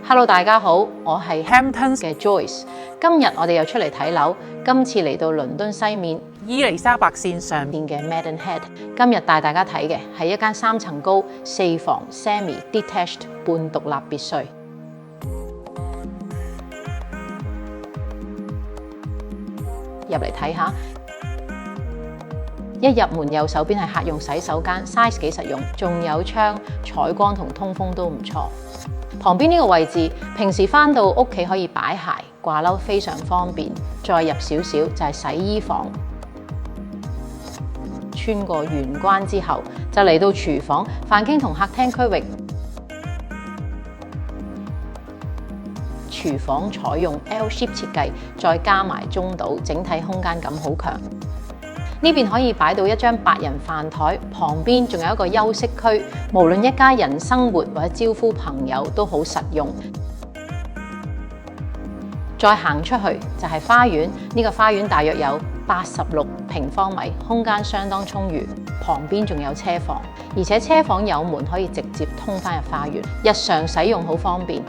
Hello， 大家好，我係 Hamptons 嘅 Joyce。今日我哋又出嚟睇樓，今次嚟到倫敦西面伊利沙伯線上邊嘅 Maidenhead。今日帶大家睇嘅係一間3層高、4房 semi-detached 半獨立別墅。入嚟睇下，一入門右手邊係客用洗手間 ，size 幾實用，仲有窗，採光同通風都唔錯。旁邊呢個位置，平時返到屋企可以擺鞋、掛褸，非常方便。再入少少就係洗衣房，穿過玄關之後就嚟到廚房、飯廳同客廳區域。廚房採用 L-shape 設計，再加埋中島，整體空間感好強。呢邊可以擺到一張8人飯台，旁邊仲有一個休息區，無論一家人生活或者招呼朋友都好實用。再行出去就係花園，呢個花園大約有86平方米，空間相當充裕。旁邊仲有車房，而且車房有門可以直接通返入花園，日常使用好方便。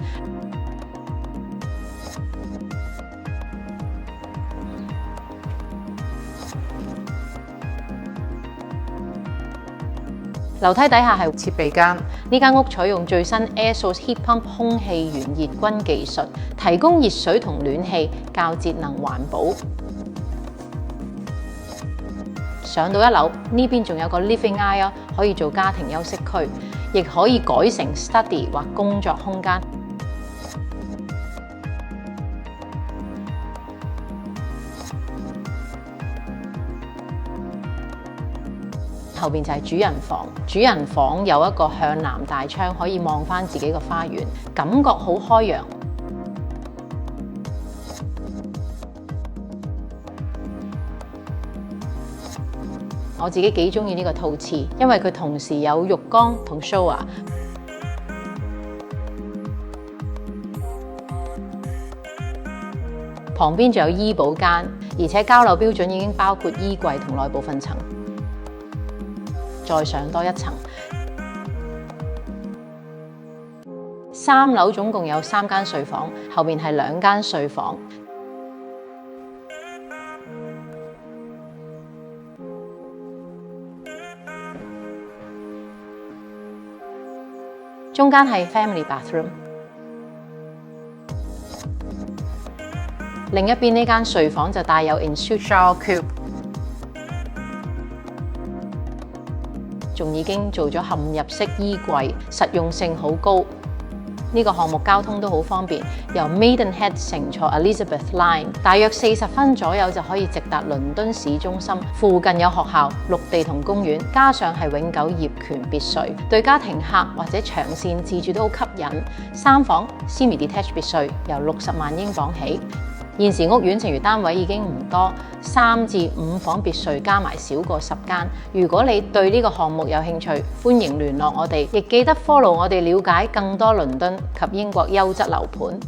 樓梯底下係設備間，呢間屋採用最新 Air Source Heat Pump 空氣源熱均技術，提供熱水同暖氣，較節能環保。上到1樓，呢邊仲有個 Living Area 可以做家庭休息區，亦可以改成 study 或工作空間。後邊就係主人房，主人房有一個向南大窗，可以望返自己個花園，感覺好開揚。我自己幾鍾意呢個套廁，因為佢同時有浴缸同 shower。旁邊仲有醫保間，而且交樓標準已經包括衣櫃同內部分層。再上多一層，3樓總共有3間睡房，後面係2間睡房。中間係 family bathroom， 另一邊呢間睡房就帶有 ensuite shower cube。仲已經做咗嵌入式衣櫃，實用性好高。呢個項目交通都好方便，由 Maidenhead 乘坐 Elizabeth Line， 大約40分左右就可以直達倫敦市中心。附近有學校、綠地同公園，加上係永久業權別墅，對家庭客或者長線自住都好吸引。3房 semi-detached 別墅由60萬英鎊起。現時屋苑剩餘單位已經唔多，3至5房別墅加埋少過10間。如果你對呢個項目有興趣，歡迎聯絡我哋，亦記得 follow 我哋了解更多倫敦及英國優質樓盤。